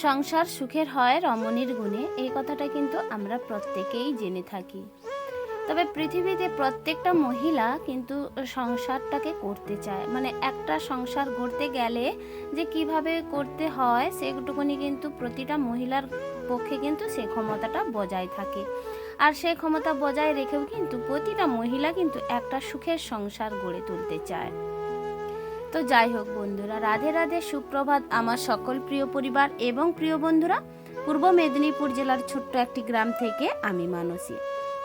সংসার সুখের হয় রমণীর গুণে, এই কথাটা কিন্তু আমরা প্রত্যেকেই জেনে থাকি। তবে পৃথিবীতে প্রত্যেকটা মহিলা কিন্তু সংসারটাকে করতে চায়, মানে একটা সংসার গড়তে গেলে যে কিভাবে করতে হয় সেটুকুনি কিন্তু প্রতিটা মহিলার পক্ষে কিন্তু সে ক্ষমতাটা বজায় থাকে। আর সেই ক্ষমতা বজায় রেখেও কিন্তু প্রতিটা মহিলা কিন্তু একটা সুখের সংসার গড়ে তুলতে চায়। তো যাই হোক বন্ধুরা, রাধে রাধে, সুপ্রভাত আমার সকল প্রিয় পরিবার এবং প্রিয় বন্ধুরা। পূর্ব মেদিনীপুর জেলার ছোট্ট একটি গ্রাম থেকে আমি মানসী।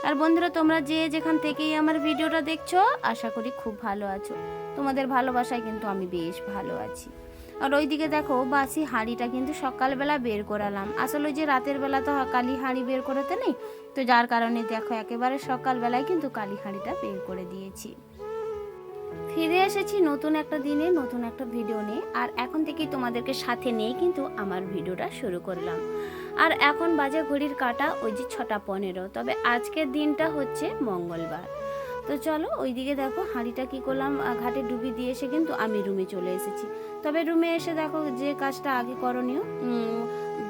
আর বন্ধুরা, তোমরা যে যেখান থেকেই আমার ভিডিওটা দেখছো, আশা করি খুব ভালো আছো। তোমাদের ভালোবাসায় কিন্তু আমি বেশ ভালো আছি। আর ওইদিকে দেখো, বাসি হাঁড়িটা কিন্তু সকালবেলা বের করালাম। আসলে যে রাতের বেলা তো কালি হাঁড়ি বের করতে নেই, তো যার কারণে দেখো একেবারে সকালবেলায় কিন্তু কালি হাঁড়িটা বের করে দিয়েছি। ফিরে এসেছি নতুন একটা দিনে, নতুন একটা ভিডিও নিয়ে। আর এখন থেকেই তোমাদেরকে সাথে নিয়ে কিন্তু আমার ভিডিওটা শুরু করলাম। আর এখন বাজে ঘড়ির কাঁটা ওই যে 6:15। তবে আজকের দিনটা হচ্ছে মঙ্গলবার। তো চলো ওইদিকে দেখো হাঁড়িটা কি করলাম, ঘাটে ডুবি দিয়ে এসে কিন্তু আমি রুমে চলে এসেছি। তবে রুমে এসে দেখো যে কাজটা আগে করণীয়,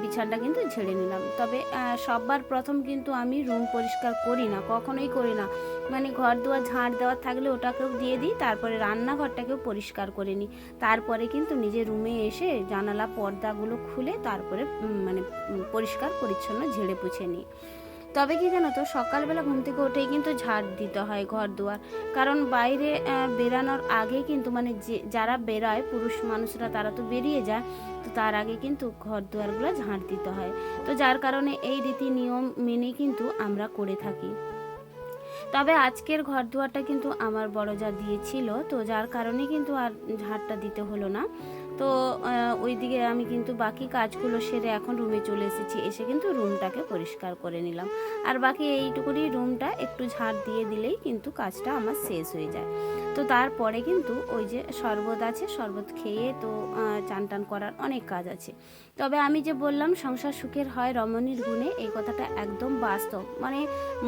বিছানটা কিন্তু ঝেড়ে নিলাম। তবে সববার প্রথম কিন্তু আমি রুম পরিষ্কার করি না, কখনোই করি না। মানে ঘর দুয়ার ঝাঁট দেওয়ার থাকলে ওটাকেও দিয়ে দিই, তারপরে রান্নাঘরটাকেও পরিষ্কার করে নিই। তারপরে কিন্তু নিজের রুমে এসে জানালা পর্দাগুলো খুলে তারপরে পরিষ্কার পরিচ্ছন্ন ঝেড়ে পুছে নিই। তবে কি জানো তো, সকালবেলা ঘুম থেকে উঠেই কিন্তু ঝাড় দিতে হয় ঘর দুয়ার। কারণ বাইরে বেরানোর আগে কিন্তু যারা বেরায় পুরুষ মানুষরা তারা তো বেরিয়ে যায়, তো তার আগে কিন্তু ঘর দুয়ারগুলো ঝাঁট দিতে হয়। তো যার কারণে এই রীতি নিয়ম মেনে কিন্তু আমরা করে থাকি। তবে আজকের ঘর দুয়ারটা কিন্তু আমার বড় যা দিয়েছিল, তো যার কারণে কিন্তু আর ঝাড়টা দিতে হলো না। তো ওইদিকে আমি কিন্তু বাকি কাজগুলো সেরে এখন রুমে চলে এসেছি। এসে কিন্তু রুমটাকে পরিষ্কার করে নিলাম। আর বাকি এইটুকুনি রুমটা একটু ঝাড় দিয়ে দিলেই কিন্তু কাজটা আমার শেষ হয়ে যায়। তো তারপরে কিন্তু ওই যে শরবত আছে, শরবত খেয়ে তো চান টান করার অনেক কাজ আছে। তবে আমি যে বললাম সংসার সুখের হয় রমণীর গুণে, এই কথাটা একদম বাস্তব। মানে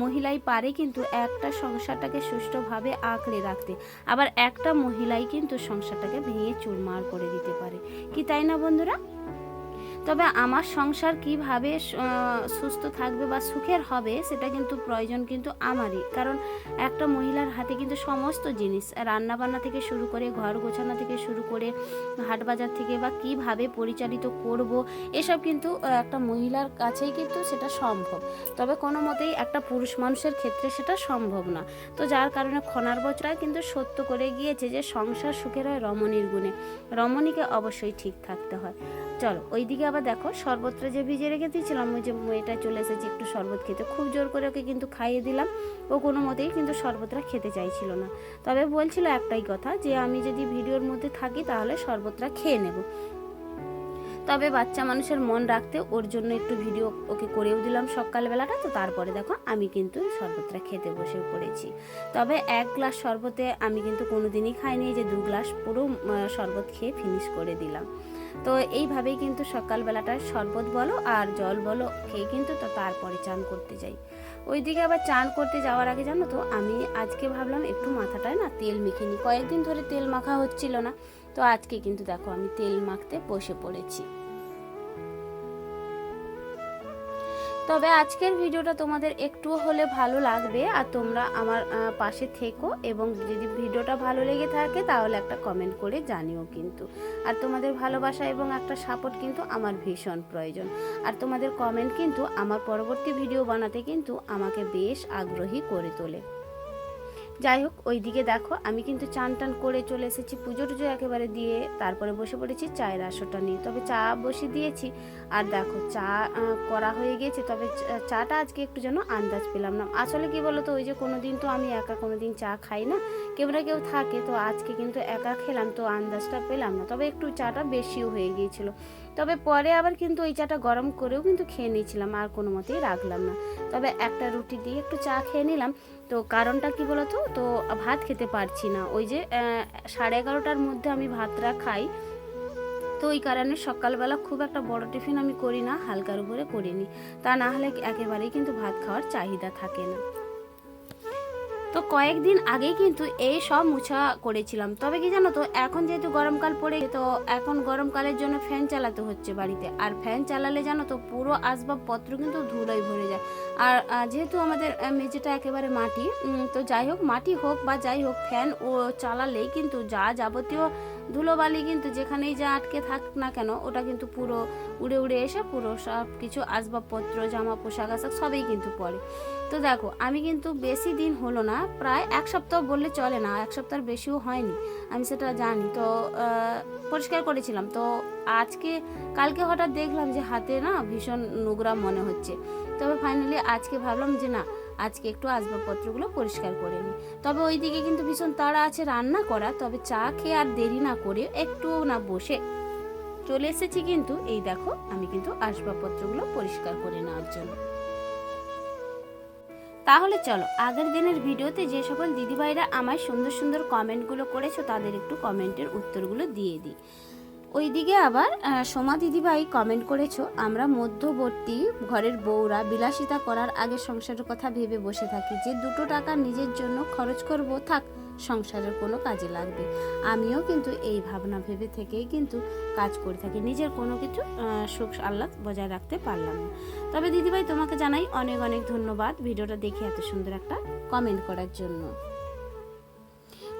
মহিলাই পারে কিন্তু একটা সংসারটাকে সুষ্ঠুভাবে আঁকড়ে রাখতে, আবার একটা মহিলাই কিন্তু সংসারটাকে ভেঙে চুরমার করে দিতে পারে। কি তাই না বন্ধুরা? তবে আমার সংসার কিভাবে সুস্থ থাকবে বা সুখের হবে সেটা কিন্তু প্রয়োজন কিন্তু আমারই। কারণ একটা মহিলার হাতে কিন্তু সমস্ত জিনিস, রান্না বান্না থেকে শুরু করে ঘর গোছানো থেকে শুরু করে হাট বাজার থেকে বা কিভাবে পরিচালিত করব, এসব কিন্তু একটা মহিলার কাছেই কিন্তু সেটা সম্ভব। তবে কোনো মতেই একটা পুরুষ মানুষের ক্ষেত্রে সেটা সম্ভব না। তো যার কারণে খনার বচরা কিন্তু সত্য করে গিয়েছে যে সংসার সুখের হয় রমণীর গুণে। রমণীকে অবশ্যই ঠিক থাকতে হয়। চলো ওইদিকে আবার দেখো শরবতটা যে ভিজে রেখে দিয়েছিলাম, ওই যে মেয়েটা চলে এসেছে একটু শরবত খেতে, খুব জোর করে ওকে কিন্তু খাইয়ে দিলাম। ও কোনো মতেই কিন্তু শরবতটা খেতে চাইছিল না। তবে বলছিল একটাই কথা, যে আমি যদি ভিডিওর মধ্যে থাকি তাহলে শরবতটা খেয়ে নেব। তবে বাচ্চা মানুষের মন রাখতে ওর জন্য একটু ভিডিও ওকে করেও দিলাম সকালবেলাটা। তো তারপরে দেখো আমি কিন্তু শরবতটা খেতে বসে পড়েছি। তবে 1 গ্লাস শরবতে আমি কিন্তু কোনো দিনই খাইনি, যে 2 গ্লাস পুরো শরবত খেয়ে ফিনিশ করে দিলাম। তো এইভাবেই কিন্তু সকালবেলাটা শরবত বলো আর জল বলো খেয়ে কিন্তু তো তারপরে চান করতে যাই। ওইদিকে আবার চান করতে যাওয়ার আগে জানো তো, আমি আজকে ভাবলাম একটু মাথাটায় না তেল মেখে নিই। কয়েকদিন ধরে তেল মাখা হচ্ছিল না, তো আজকে কিন্তু দেখো আমি তেল মাখতে বসে পড়েছি। তবে আজকের ভিডিওটা তোমাদের একটু হলে ভালো লাগবে, আর তোমরা আমার পাশে থেকো, এবং যদি ভিডিওটা ভালো লেগে থাকে তাহলে একটা কমেন্ট করে জানিও কিন্তু। আর তোমাদের ভালোবাসা এবং একটা সাপোর্ট কিন্তু আমার ভীষণ প্রয়োজন। আর তোমাদের কমেন্ট কিন্তু আমার পরবর্তী ভিডিও বানাতে কিন্তু আমাকে বেশ আগ্রহী করে তোলে। যাই হোক, ওইদিকে দেখো আমি কিন্তু চান টান করে চলে এসেছি, পুজো টুজো একেবারে দিয়ে তারপরে বসে পড়েছি চায়ের আসরটা নিয়ে। তবে চা বসিয়ে দিয়েছি, আর দেখো চা করা হয়ে গিয়েছে। তবে চাটা আজকে একটু যেন আন্দাজ পেলাম না। আসলে কি বলো তো, ওই যে কোনো দিন তো আমি একা কোনো দিন চা খাই না, কেউ না কেউ থাকে, তো আজকে কিন্তু একা খেলাম, তো আন্দাজটা পেলাম না। তবে একটু চাটা বেশিও হয়ে গিয়েছিল। তবে পরে আবার কিন্তু ওই চাটা গরম করেও কিন্তু খেয়ে নিয়েছিলাম, আর কোনো মতেই রাখলাম না। তবে একটা রুটি দিয়ে একটু চা খেয়ে নিলাম। তো কারণটা কি বলতো, তো ভাত খেতে পারছি না। ওই যে 11:30টার মধ্যে আমি ভাতটা খাই, তো ওই কারণে সকালবেলা খুব একটা বড় টিফিন আমি করি না, হালকার উপরে করে নিই। তা না হলে একেবারেই কিন্তু ভাত খাওয়ার চাহিদা থাকে না। তো কয়েকদিন আগেই কিন্তু এই সব মুছা করেছিলাম। তবে কি জানো তো, এখন যেহেতু গরমকাল পড়ে, তো এখন গরমকালের জন্য ফ্যান চালাতে হচ্ছে বাড়িতে। আর ফ্যান চালালে জানো তো পুরো আসবাবপত্র কিন্তু ধুলোয় ভরে যায়। আর যেহেতু আমাদের মেঝেটা একেবারে মাটি, তো যাই হোক, মাটি হোক বা যাই হোক, ফ্যান ও চালালেই কিন্তু যা যাবতীয় ধুলোবালি কিন্তু যেখানেই যা আটকে থাক না কেন, ওটা কিন্তু পুরো উড়ে উড়ে এসে পুরো সব কিছু আসবাবপত্র, জামা, পোশাক আশাক সবই কিন্তু পড়ে। তো দেখো, আমি কিন্তু বেশি দিন হলো না, প্রায় এক সপ্তাহ বললে চলে না, এক সপ্তাহের বেশিও হয়নি, আমি সেটা জানি। তো পরিষ্কার করেছিলাম। তো কালকে হঠাৎ দেখলাম যে হাতে না ভীষণ নোংরা মনে হচ্ছে। তবে ফাইনালি আজকে ভাবলাম যে না, আজকে একটু আসবাবপত্রগুলো পরিষ্কার করে নিই। তবে ওইদিকে কিন্তু ভীষণ তাড়া আছে রান্না করা। তবে চা খেয়ে আর দেরি না করে একটু না বসে চলে এসেছি কিন্তু এই দেখো, আমি কিন্তু আসবাবপত্রগুলো পরিষ্কার করে নেওয়ার জন্য। তাহলে চলো, আগের দিনের ভিডিওতে যে সকল দিদিভাইরা আমায় সুন্দর সুন্দর কমেন্টগুলো করেছো তাদের একটু কমেন্টের উত্তরগুলো দিয়ে দিই। ওইদিকে আবার সোমা দিদিভাই কমেন্ট করেছো, আমরা মধ্যবর্তী ঘরের বউরা বিলাসিতা করার আগে সংসারের কথা ভেবে বসে থাকি, যে 2 টাকা নিজের জন্য খরচ করব, থাক সংসারের কোনো কাজে লাগবে। আমিও কিন্তু এই ভাবনা ভেবে থেকেই কিন্তু কাজ করে থাকি, নিজের কোনো কিছু সুখ আহ্লাদ বজায় রাখতে পারলাম না। তবে দিদিভাই তোমাকে জানাই অনেক অনেক ধন্যবাদ ভিডিওটা দেখে এত সুন্দর একটা কমেন্ট করার জন্য।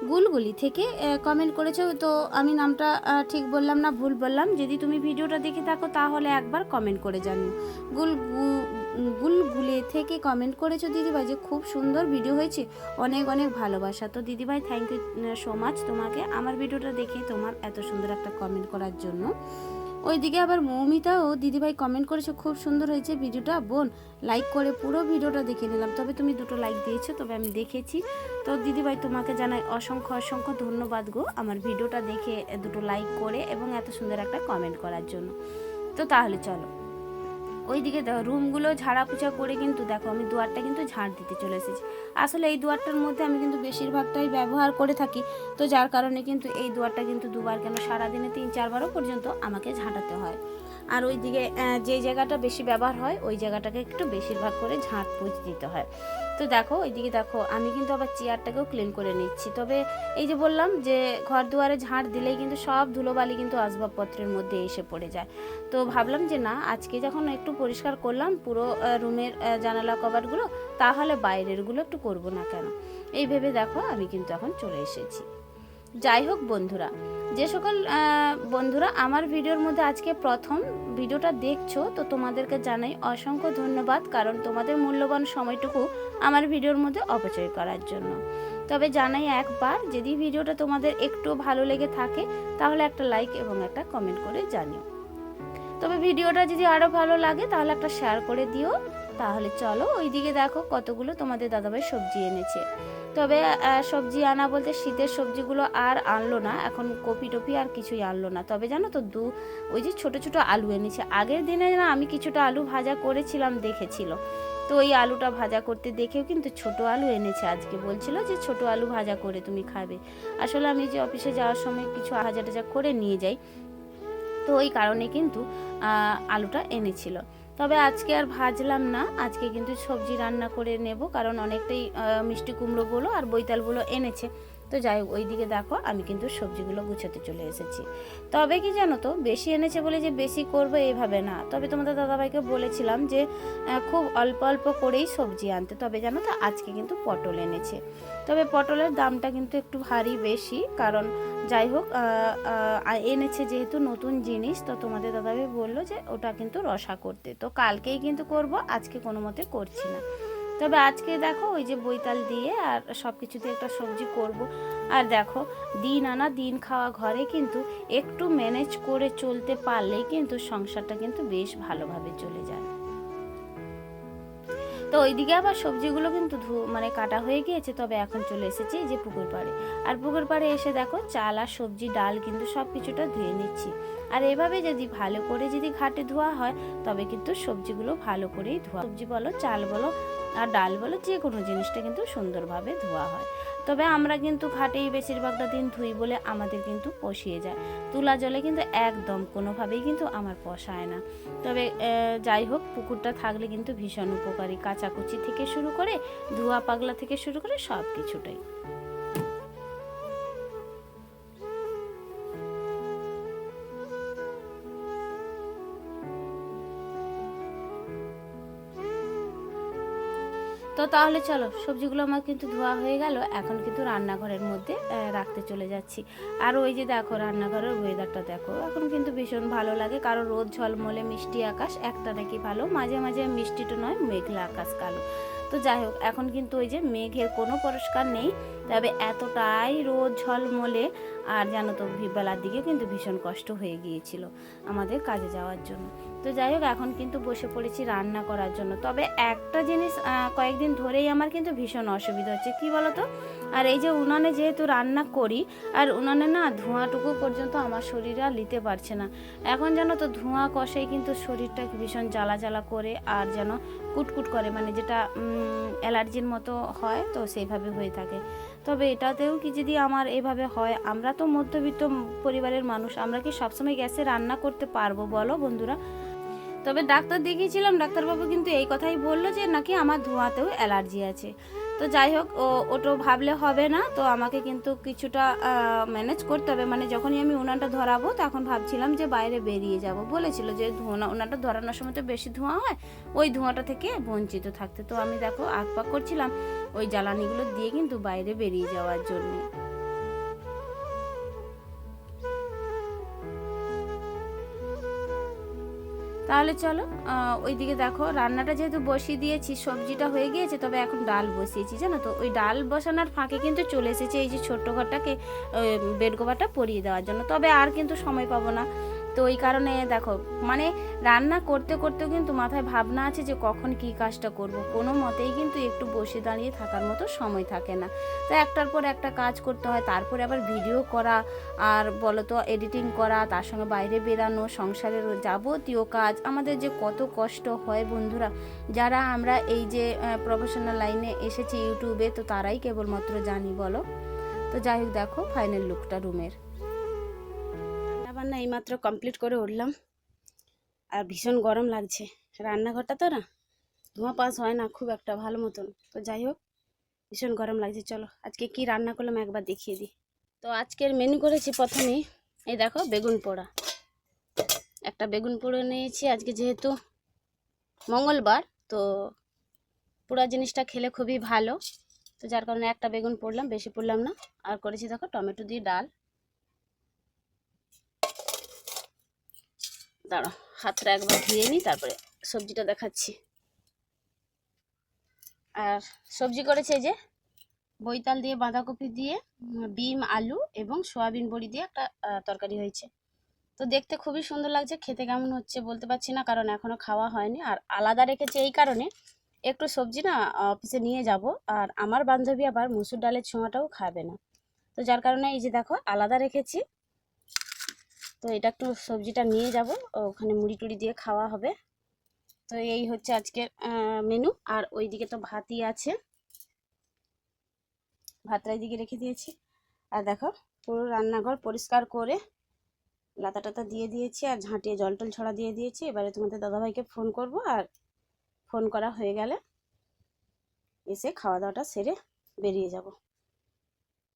গুলগুলি থেকে কমেন্ট করেছো, তো আমি নামটা ঠিক বললাম না ভুল বললাম, যদি তুমি ভিডিওটা দেখে থাকো তাহলে একবার কমেন্ট করে জানিও। গুলগুলি থেকে কমেন্ট করেছো দিদিভাই যে খুব সুন্দর ভিডিও হয়েছে, অনেক অনেক ভালোবাসা। তো দিদিভাই থ্যাংক ইউ সো মাচ তোমাকে আমার ভিডিওটা দেখে তোমার এত সুন্দর একটা কমেন্ট করার জন্য। ওইদিকে আবার মৌমিতাও দিদিভাই কমেন্ট করেছো, খুব সুন্দর হয়েছে ভিডিওটা বোন, লাইক করে পুরো ভিডিওটা দেখে নিলাম। তবে তুমি 2 লাইক দিয়েছো, তবে আমি দেখেছি। তো দিদিভাই তোমাকে জানাই অসংখ্য অসংখ্য ধন্যবাদ গো, আমার ভিডিওটা দেখে 2 লাইক করে এবং এত সুন্দর একটা কমেন্ট করার জন্য। তো তাহলে চলো, ওইদিকে দেখো রুমগুলো ঝাড়াপোছা করে কিন্তু দেখো আমি দুয়ারটা কিন্তু ঝাড় দিতে চলে এসেছি। আসলে এই দুয়ারটার মধ্যে আমি কিন্তু বেশিরভাগটাই ব্যবহার করে থাকি, তো যার কারণে কিন্তু এই দুয়ারটা কিন্তু 2বার কেন সারাদিনে 3-4বারও পর্যন্ত আমাকে ঝাঁটাতে হয়। আর ওইদিকে যে জায়গাটা বেশি ব্যবহার হয় ওই জায়গাটাকে একটু বেশিরভাগ করে ঝাঁট পোছ দিতে হয়। তো দেখো ওইদিকে দেখো আমি কিন্তু আবার চেয়ারটাকেও ক্লিন করে নিচ্ছি। তবে এই যে বললাম যে ঘর দুয়ারে ঝাঁট দিলেই কিন্তু সব ধুলোবালি কিন্তু আসবাবপত্রের মধ্যে এসে পড়ে যায়। তো ভাবলাম যে না, আজকে যখন একটু পরিষ্কার করলাম পুরো রুমের জানালা কভারগুলো, তাহলে বাইরেরগুলো একটু করব না কেন, এই ভেবে দেখো আমি কিন্তু এখন চলে এসেছি। যাই হোক বন্ধুরা, যে সকল বন্ধুরা আমার ভিডিওর মধ্যে আজকে প্রথম ভিডিওটা দেখছো, তো তোমাদেরকে জানাই অসংখ্য ধন্যবাদ, কারণ তোমাদের মূল্যবান সময়টুকু আমার ভিডিওর মধ্যে অপচয় করার জন্য। তবে জানাই একবার, যদি ভিডিওটা তোমাদের একটু ভালো লেগে থাকে তাহলে একটা লাইক এবং একটা কমেন্ট করে জানিও। তবে ভিডিওটা যদি আরও ভালো লাগে তাহলে একটা শেয়ার করে দিও। তাহলে চলো, ওইদিকে দেখো কতগুলো তোমাদের দাদাভাই সবজি এনেছে। তবে সবজি আনা বলতে শীতের সবজিগুলো আর আনলো না, এখন কপি টপি আর কিছুই আনলো না। তবে জানো তো ওই যে ছোট ছোট আলু এনেছে। আগের দিনে না আমি কিছুটা আলু ভাজা করেছিলাম, দেখেছিল, তো ওই আলুটা ভাজা করতে দেখেও কিন্তু ছোট আলু এনেছে। আজকে বলছিল যে ছোট আলু ভাজা করে তুমি খাবে। আসলে আমি যে অফিসে যাওয়ার সময় কিছু ভাজা টাজা করে নিয়ে যাই, তো ওই কারণে কিন্তু আলুটা এনেছিল। তবে আজকে আর ভাজলাম না, আজকে কিন্তু সবজি রান্না করে নেব, কারণ অনেকটাই মিষ্টি কুমড়োগুলো আর বৈতালগুলো এনেছে। তো যাই হোক, ওইদিকে দেখো আমি কিন্তু সবজিগুলো গুছাতে চলে এসেছি। তবে কি জানো তো, বেশি এনেছে বলে যে বেশি করবো এইভাবে না। তবে তোমাদের দাদাভাইকে বলেছিলাম যে খুব অল্প অল্প করেই সবজি আনতে। তবে জানো তো আজকে কিন্তু পটল এনেছে। তবে পটলের দামটা কিন্তু একটু ভারী বেশি, কারণ যাই হোক এনেছে যেহেতু নতুন জিনিস, তো তোমাদের দাদাভাই বললো যে ওটা কিন্তু রসা করতে। তো কালকেই কিন্তু করব, আজকে কোনো মতে করছি না। তবে আজকে দেখো ওই যে বৈতাল দিয়ে আর সব কিছুতে একটা সবজি করব। আর দেখো দিন আনা দিন খাওয়া ঘরে কিন্তু একটু ম্যানেজ করে চলতে পারলেই কিন্তু সংসারটা কিন্তু বেশ ভালোভাবে চলে যায়। তো ওইদিকে আবার সবজিগুলো কিন্তু কাটা হয়ে গিয়েছে। তবে এখন চলে এসেছি যে পুকুর পাড়ে। আর পুকুর পাড়ে এসে দেখো চাল আর সবজি ডাল কিন্তু সব কিছুটা ধুয়ে নিচ্ছি। আর এভাবে যদি ভালো করে যদি ঘাটে ধোয়া হয় তবে কিন্তু সবজিগুলো ভালো করেই ধোয়া, সবজি বলো চাল বলো আর ডাল বলো যে কোনো জিনিসটা কিন্তু সুন্দরভাবে ধোয়া হয়। তবে আমরা কিন্তু ঘাটেই বেশিরভাগটা দিন ধুই বলে আমাদের কিন্তু পোষিয়ে যায়। তুলা জলে কিন্তু একদম কোনোভাবেই কিন্তু আমার পোষায় না। তবে যাই হোক, পুকুরটা থাকলে কিন্তু ভীষণ উপকারী, কাচাকুচি থেকে শুরু করে ধোয়া পাগলা থেকে শুরু করে সব কিছুটাই। তো তাহলে চলো, সবজিগুলো আমার কিন্তু ধোয়া হয়ে গেল, এখন কিন্তু রান্নাঘরের মধ্যে রাখতে চলে যাচ্ছি। আর ওই যে দেখো রান্নাঘরের ওয়েদারটা দেখো, এখন কিন্তু ভীষণ ভালো লাগে, কারণ রোদ ঝলমলে মিষ্টি আকাশ একটা নাকি ভালো, মাঝে মাঝে মিষ্টিটা নয় মেঘলা আকাশ কালো। তো যাই হোক, এখন কিন্তু ওই যে মেঘের কোনো পরিষ্কার নেই, তবে এতটাই রোদ ঝলমলে। আর জানো তো বেলার দিকে কিন্তু ভীষণ কষ্ট হয়ে গিয়েছিল আমাদের কাজে যাওয়ার জন্য। তো যাই হোক, এখন কিন্তু বসে পড়েছি রান্না করার জন্য। তবে একটা জিনিস কয়েকদিন ধরেই আমার কিন্তু ভীষণ অসুবিধা হচ্ছে, কি বলতো, আর এই যে উনানে যেহেতু রান্না করি, আর উনানে না ধোঁয়াটুকু পর্যন্ত আমার শরীরে আর নিতে পারছে না। এখন জানো তো ধোঁয়া কষাই কিন্তু শরীরটা ভীষণ জ্বালা জ্বালা করে, আর যেন কুটকুট করে, মানে যেটা অ্যালার্জির মতো হয়, তো সেইভাবে হয়ে থাকে। তবে এটাতেও কি যদি আমার এভাবে হয়, আমরা তো মধ্যবিত্ত পরিবারের মানুষ, আমরা কি সবসময় গ্যাসে রান্না করতে পারবো বলো বন্ধুরা? তবে ডাক্তার দেখিয়েছিলাম, ডাক্তারবাবু কিন্তু এই কথাই বললো যে নাকি আমার ধোঁয়াতেও অ্যালার্জি আছে। তো যাই হোক, ওটা ভাবলে হবে না, তো আমাকে কিন্তু কিছুটা ম্যানেজ করতে হবে। মানে যখনই আমি উনানটা ধরাবো তখন ভাবছিলাম যে বাইরে বেরিয়ে যাব, বলেছিল যে উনানটা ধরানোর সময় তো বেশি ধোঁয়া হয়, ওই ধোঁয়াটা থেকে বঞ্চিত থাকতে। তো আমি দেখো আগ পাক করছিলাম ওই জ্বালানিগুলো দিয়ে কিন্তু বাইরে বেরিয়ে যাওয়ার জন্য। তাহলে চলো, ওইদিকে দেখো রান্নাটা যেহেতু বসিয়ে দিয়েছি, সবজিটা হয়ে গিয়েছে, তবে এখন ডাল বসিয়েছি। জানো তো ওই ডাল বসানোর ফাঁকে কিন্তু চলে এসেছে এই যে ছোট্ট ঘরটাকে বেড কভারটা পরিয়ে দেওয়ার জন্য, তবে আর কিন্তু সময় পাবো না। তো ওই কারণে দেখো, মানে রান্না করতে করতেও কিন্তু মাথায় ভাবনা আছে যে কখন কি কাজটা করব, কোনো মতেই কিন্তু একটু বসে দাঁড়িয়ে থাকার মতো সময় থাকে না। তো একটার পর একটা কাজ করতে হয়, তারপরে আবার ভিডিও করা, আর বলো তো এডিটিং করা, তার সঙ্গে বাইরে বেরানো, সংসারের যাবতীয় কাজ, আমাদের যে কত কষ্ট হয় বন্ধুরা। যারা আমরা এই যে প্রফেশনাল লাইনে এসেছি ইউটিউবে, তো তারাই কেবলমাত্র জানি বলো। তো যাই হোক, দেখো ফাইনাল লুকটা রুমের। রান্নাবান্না এইমাত্র কমপ্লিট করে উঠলাম, আর ভীষণ গরম লাগছে। রান্নাঘরটা তো না ধোঁয়া পাস হয় না খুব একটা ভালো মতন। তো যাই হোক, ভীষণ গরম লাগছে। চলো আজকে কি রান্না করলাম একবার দেখিয়ে দিই। তো আজকের মেনু করেছি প্রথমেই, এই দেখো বেগুন পোড়া। একটা বেগুন পোড়া নিয়েছি, আজকে যেহেতু মঙ্গলবার, তো পোড়া জিনিসটা খেলে খুবই ভালো, তো যার কারণে একটা বেগুন পোড়লাম, বেশি পোড়লাম না। আর করেছি দেখো টমেটো দিয়ে ডাল। দাঁড়াও হাতটা একবার ধুয়ে নিই, তারপরে সবজিটা দেখাচ্ছি। আর সবজি করেছে এই যে বৈতাল দিয়ে, বাঁধাকপি দিয়ে, বিম আলু এবং সয়াবিন বড়ি দিয়ে একটা তরকারি হয়েছে। তো দেখতে খুবই সুন্দর লাগছে, খেতে কেমন হচ্ছে বলতে পারছি না, কারণ এখনো খাওয়া হয়নি। আর আলাদা রেখেছি এই কারণে, একটু সবজি না অফিসে নিয়ে যাব, আর আমার বান্ধবী আবার মুসুর ডালের ছোঁয়াটাও খাবে না, তো যার কারণে এই যে দেখো আলাদা রেখেছি। তো এটা একটু সবজিটা নিয়ে যাব, ওখানে মুড়ি টুড়ি দিয়ে খাওয়া হবে। তো এই হচ্ছে আজকের মেনু। আর ওইদিকে তো ভাতই আছে, ভাতটা এইদিকে রেখে দিয়েছি। আর দেখো পুরো রান্নাঘর পরিষ্কার করে লাতা টাতা দিয়ে দিয়েছি, আর ঝাঁটিয়ে জল টল ছড়া দিয়ে দিয়েছি। এবারে তোমাদের দাদাভাইকে ফোন করব, আর ফোন করা হয়ে গেলে এসে খাওয়া দাওয়াটা সেরে বেরিয়ে যাব।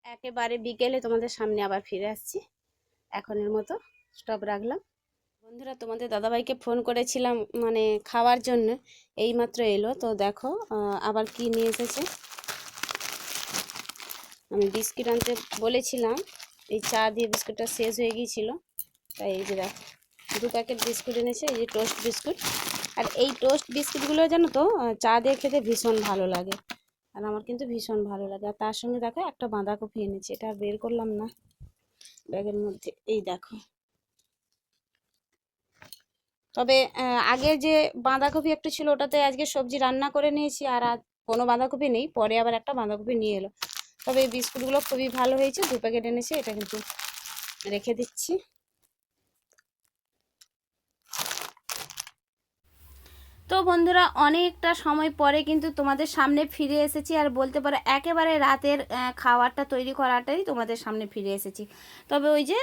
একেবারে বিকেলে তোমাদের সামনে আবার ফিরে আসছি। এখনের মতো স্টপ রাখলাম। বন্ধুরা, তোমাদের দাদাভাইকে ফোন করেছিলাম মানে খাওয়ার জন্য, এইমাত্র এলো। তো দেখো আবার কি নিয়ে এসেছে। আমি বিস্কিট আনতে বলেছিলাম, এই চা দিয়ে বিস্কুটটা শেষ হয়ে গিয়েছিল, তাই এই যে দেখো 2 প্যাকেট বিস্কুট এনেছে, এই যে টোস্ট বিস্কুট। আর এই টোস্ট বিস্কুটগুলো জানো তো চা দিয়ে খেতে ভীষণ ভালো লাগে, আর আমার কিন্তু ভীষণ ভালো লাগে। আর তার সঙ্গে দেখো একটা বাঁধাকপি এনেছে, এটা বের করলাম না ব্যাগের মধ্যে, এই দেখো। তবে আগে যে বাঁধাকপি একটা ছিল, ওটাতে আজকে সবজি রান্না করে নিয়েছি, আর কোনো বাঁধাকপি নেই, পরে আবার একটা বাঁধাকপি নিয়ে এলো। তবে এই বিস্কুটগুলো খুবই ভালো হয়েছে, 2 প্যাকেট এনেছে, এটা কিন্তু রেখে দিচ্ছি। তো বন্ধুরা, অনেকটা সময় পরে কিন্তু তোমাদের সামনে ফিরে এসেছি, আর বলতে পারো একেবারে রাতের খাবারটা তৈরি করাটাই তোমাদের সামনে ফিরে এসেছি। তবে ওই যে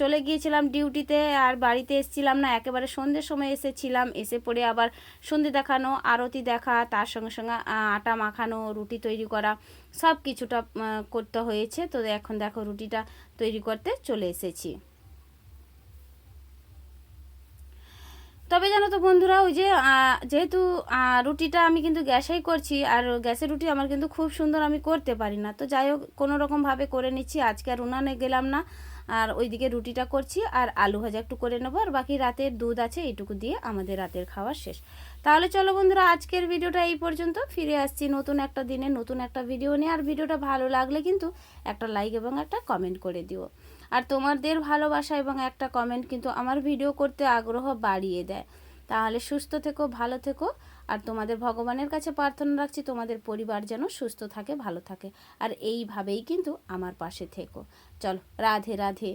চলে গিয়েছিলাম ডিউটিতে, আর বাড়িতে এসেছিলাম না, একেবারে সন্ধ্যের সময় এসেছিলাম। এসে পড়ে আবার সন্ধে দেখানো, আরতি দেখা, তার সঙ্গে সঙ্গে আটা মাখানো, রুটি তৈরি করা, সব কিছুটা করতে হয়েছে। তো এখন দেখো রুটিটা তৈরি করতে চলে এসেছি। তবে জানো তো বন্ধুরা, ওই যে যেহেতু রুটিটা আমি কিন্তু গ্যাসেই করছি, আর গ্যাসের রুটি আমার কিন্তু খুব সুন্দর আমি করতে পারি না। তো যাই হোক, কোনো রকমভাবে করে নিচ্ছি। আজকে আর উনানে গেলাম না, আর ওইদিকে রুটিটা করছি, আর আলু ভাজা একটু করে নেবো, আর বাকি রাতের দুধ আছে, এইটুকু দিয়ে আমাদের রাতের খাওয়া শেষ। তাহলে চলো বন্ধুরা, আজকের ভিডিওটা এই পর্যন্ত। ফিরে আসছি নতুন একটা দিনে নতুন একটা ভিডিও নিয়ে। আর ভিডিওটা ভালো লাগলে কিন্তু একটা লাইক এবং একটা কমেন্ট করে দিও। আর তোমাদের ভালোবাসা এবং একটা কমেন্ট কিন্তু আমার ভিডিও করতে আগ্রহ বাড়িয়ে দেয়। তাহলে সুস্থ থেকো, ভালো থেকো, আর তোমাদের ভগবানের কাছে প্রার্থনা রাখছি তোমাদের পরিবার যেন সুস্থ থাকে, ভালো থাকে, আর এইভাবেই কিন্তু আমার পাশে থেকো। চলো, রাধে রাধে।